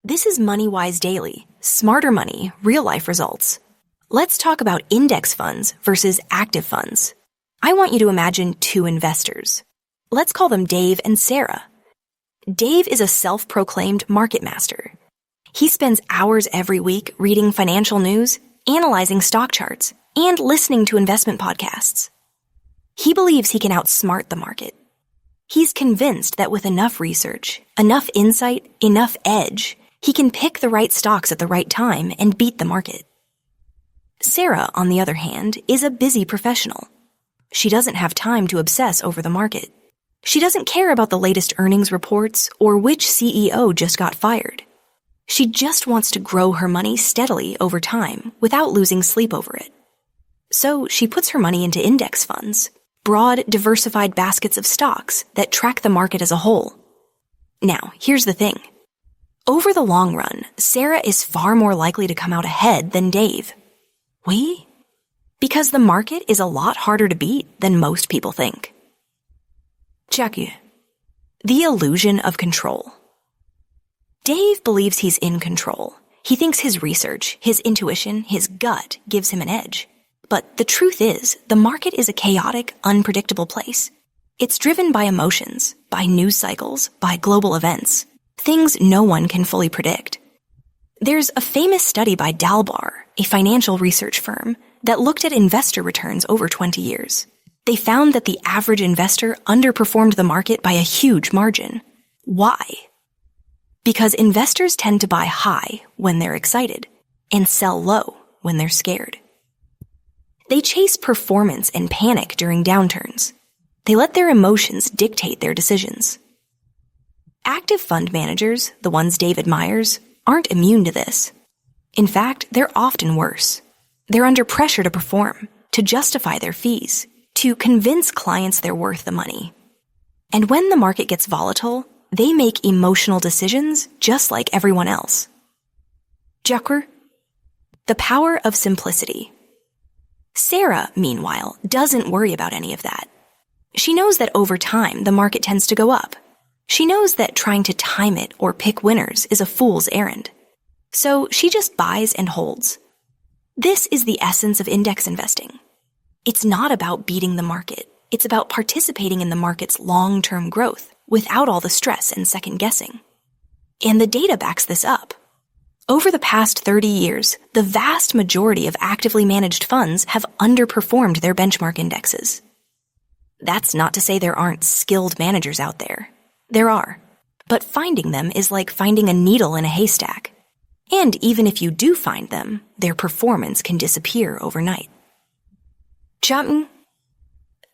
This is MoneyWise Daily, smarter money, real-life results. Let's talk about index funds versus active funds. I want you to imagine two investors. Let's call them Dave and Sarah. Dave is a self-proclaimed market master. He spends hours every week reading financial news, analyzing stock charts, and listening to investment podcasts. He believes he can outsmart the market. He's convinced that with enough research, enough insight, enough edge, he can pick the right stocks at the right time and beat the market. Sarah, on the other hand, is a busy professional. She doesn't have time to obsess over the market. She doesn't care about the latest earnings reports or which CEO just got fired. She just wants to grow her money steadily over time without losing sleep over it. So she puts her money into index funds, broad, diversified baskets of stocks that track the market as a whole. Now, here's the thing. Over the long run, Sarah is far more likely to come out ahead than Dave. Because the market is a lot harder to beat than most people think. Jackie. The illusion of control. Dave believes he's in control. He thinks his research, his intuition, his gut gives him an edge. But the truth is, the market is a chaotic, unpredictable place. It's driven by emotions, by news cycles, by global events, things no one can fully predict. There's a famous study by Dalbar, a financial research firm, that looked at investor returns over 20 years. They found that the average investor underperformed the market by a huge margin. Why? Because investors tend to buy high when they're excited and sell low when they're scared. They chase performance and panic during downturns. They let their emotions dictate their decisions. Active fund managers, the ones Dave admires, aren't immune to this. In fact, they're often worse. They're under pressure to perform, to justify their fees, to convince clients they're worth the money. And when the market gets volatile, they make emotional decisions just like everyone else. Jacker. The power of simplicity. Sarah, meanwhile, doesn't worry about any of that. She knows that over time, the market tends to go up. She knows that trying to time it or pick winners is a fool's errand. So she just buys and holds. This is the essence of index investing. It's not about beating the market. It's about participating in the market's long-term growth without all the stress and second-guessing. And the data backs this up. Over the past 30 years, the vast majority of actively managed funds have underperformed their benchmark indexes. That's not to say there aren't skilled managers out there. There are. But finding them is like finding a needle in a haystack. And even if you do find them, their performance can disappear overnight.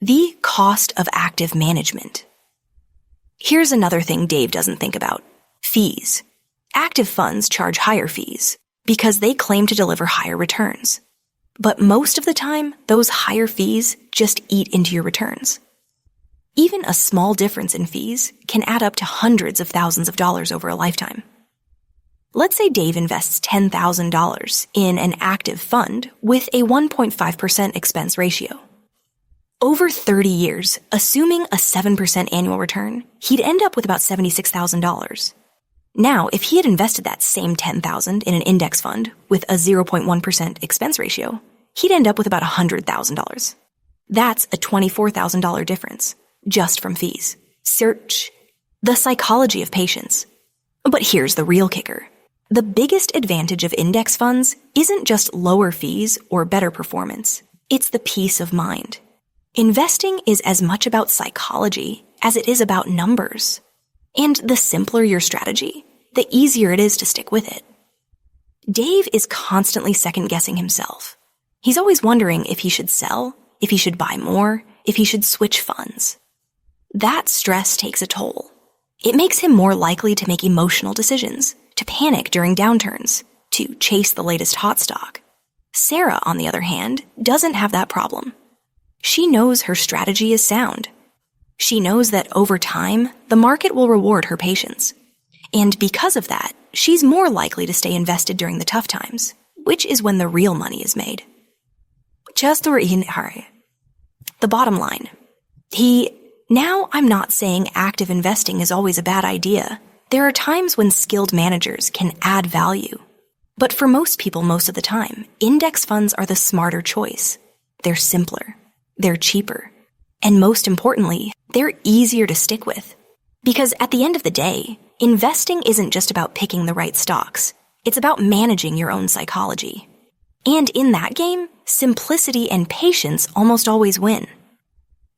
The cost of active management. Here's another thing Dave doesn't think about. Fees. Active funds charge higher fees because they claim to deliver higher returns. But most of the time, those higher fees just eat into your returns. Even a small difference in fees can add up to hundreds of thousands of dollars over a lifetime. Let's say Dave invests $10,000 in an active fund with a 1.5% expense ratio. Over 30 years, assuming a 7% annual return, he'd end up with about $76,000. Now, if he had invested that same $10,000 in an index fund with a 0.1% expense ratio, he'd end up with about $100,000. That's a $24,000 difference, just from fees. Search the psychology of patience. But here's the real kicker. The biggest advantage of index funds isn't just lower fees or better performance. It's the peace of mind. Investing is as much about psychology as it is about numbers. And the simpler your strategy, the easier it is to stick with it. Dave is constantly second-guessing himself. He's always wondering if he should sell, if he should buy more, if he should switch funds. That stress takes a toll. It makes him more likely to make emotional decisions, to panic during downturns, to chase the latest hot stock. Sarah, on the other hand, doesn't have that problem. She knows her strategy is sound. She knows that over time, the market will reward her patience. And because of that, she's more likely to stay invested during the tough times, which is when the real money is made. The bottom line. Now I'm not saying active investing is always a bad idea. there are times when skilled managers can add value. But for most people most of the time, index funds are the smarter choice. They're simpler, they're cheaper, and most importantly, they're easier to stick with. Because at the end of the day, investing isn't just about picking the right stocks. It's about managing your own psychology. And in that game, simplicity and patience almost always win.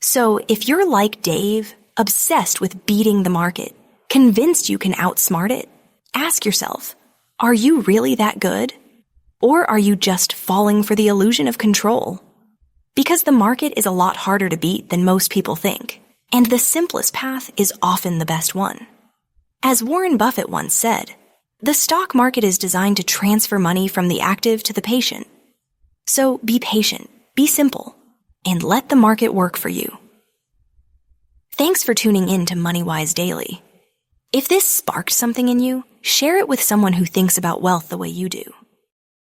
So if you're like Dave, obsessed with beating the market, convinced you can outsmart it, ask yourself, are you really that good? Or are you just falling for the illusion of control? Because the market is a lot harder to beat than most people think, and the simplest path is often the best one. As Warren Buffett once said, the stock market is designed to transfer money from the active to the patient. So be patient, be simple, and let the market work for you. Thanks for tuning in to MoneyWise Daily. If this sparked something in you, share it with someone who thinks about wealth the way you do.